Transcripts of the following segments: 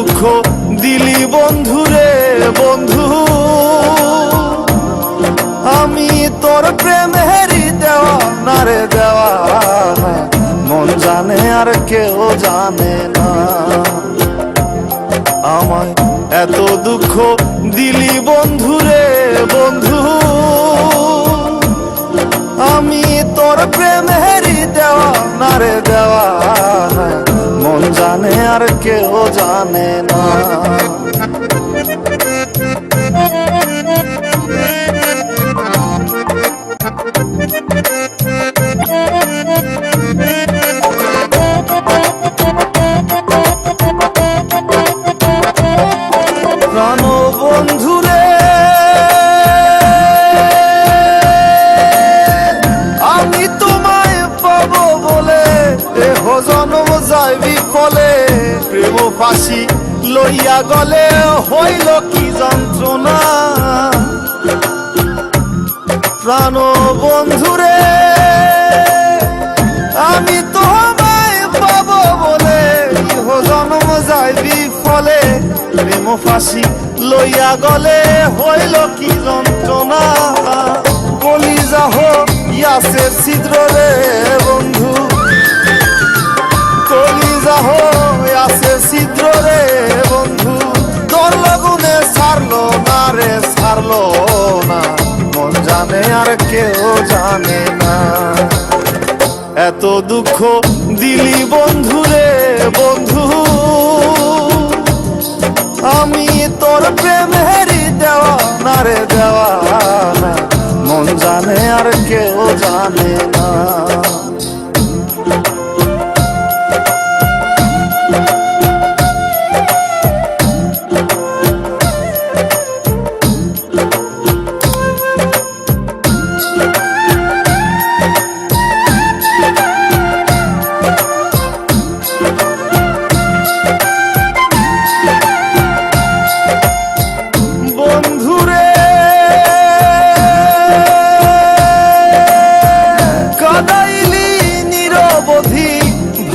দুঃখ দিলি বন্ধু রে বন্ধু, আমি তোর প্রেমেরই দেওয়ানা রে দেওয়ানা, মন জানে আর কেউ জানে না। আমায় এত দুঃখ দিলি বন্ধু রে বন্ধু, আমি তোর প্রেমেরই দেওয়ানা রে দেওয়ানা, মন জানে আর কেউ জানে না। প্রাণ বন্ধু রে আমি তোমায় পাবো বলে এহ জন্ম যায় বিফলে, প্রেম ফাঁসি লইয়া গলে হইল কি যন্ত্রণা। প্রাণ বন্ধু রে আমি তোমায় পাবো বলে ইহ জন্ম যায় বিফলে, প্রেম ফাঁসি লইয়া গলে হইল কি যন্ত্রণা। কলিজা হইয়াছে ছিদ্র রে বন্ধু, কলিজা হইয়াছে ছিদ্র রে বন্ধু, তোর লগুনে ছাড়লো না রে ছাড়লো না, মন জানে আর কেউ জানে না। এত দুঃখ দিলি বন্ধু রে বন্ধু, আমি তোর প্রেমেরই দেওয়ানা রে দেওয়ানা, মন জানে আর কেউ জানে না।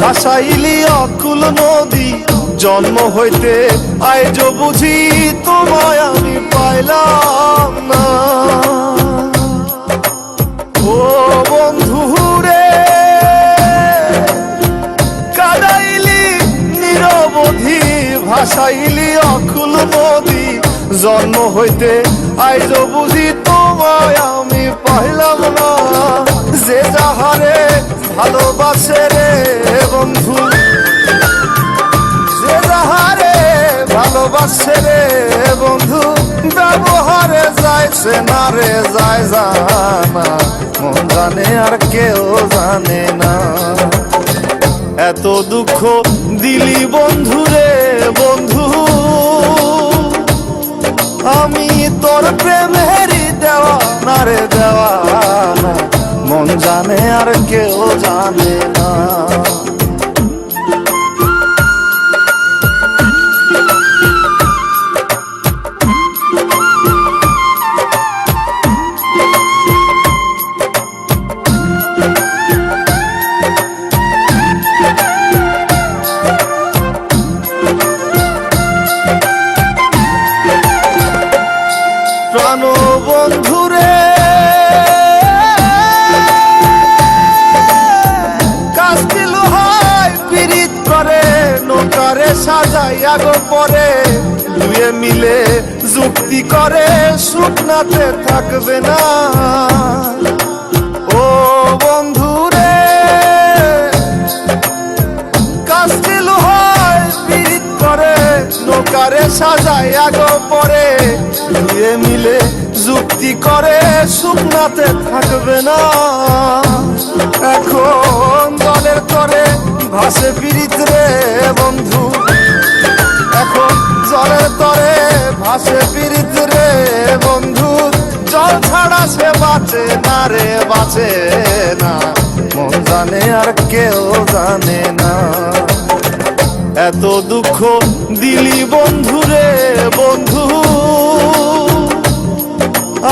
ভাসাইলি অকুল নদী, জন্ম হইতে আইজ বুঝি তোমায় আমি পাইলাম না। ও বন্ধু রে কাদাইলি নিরবধি, ভাসাইলি অকুল নদী, জন্ম হইতে আইজ বুঝি তোমায় আমি পাইলাম না। যে যাহারে ভালোবাসে রে বন্ধু, যে যাহারে ভালোবাসে রে বন্ধু, ব্যবহারে যাইছে না রে যায় জানা, মন জানে আর কেউ জানে না। এত দুঃখ দিলি বন্ধু রে বন্ধু, আমি তোর প্রেমেরই দেওয়ানা রে দেওয়ানা, মন জানে আর কেউ জানে না। প্রাণ বন্ধু রে নৌকারে সাজাইয়া গো পরে, দুয়ে মিলে যুক্তি করে শুকনাতে থাকবে না। ও বন্ধু রে কাস্টিল হয় পীড়িত করে, নৌকারে সাজাইয়া গো পরে, দুয়ে মিলে যুক্তি করে শুকনাতে থাকবে না। এখন দলের করে ভাসে পীড়িত রে বন্ধু, এখন জলের তরে ভাসে পীড়িত রে বন্ধু, জল ছাড়া সে বাঁচে না রে বাঁচে না, মন জানে আর কেউ জানে না। এত দুঃখ দিলি বন্ধু রে বন্ধু,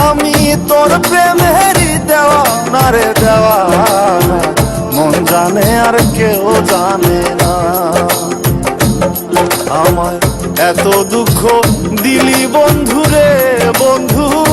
আমি তোর প্রেমেরই দেওয়ানা রে দেওয়ানা, মন জানে আর কেউ জানে না। আমায় এত দুঃখ দিলি বন্ধু রে বন্ধু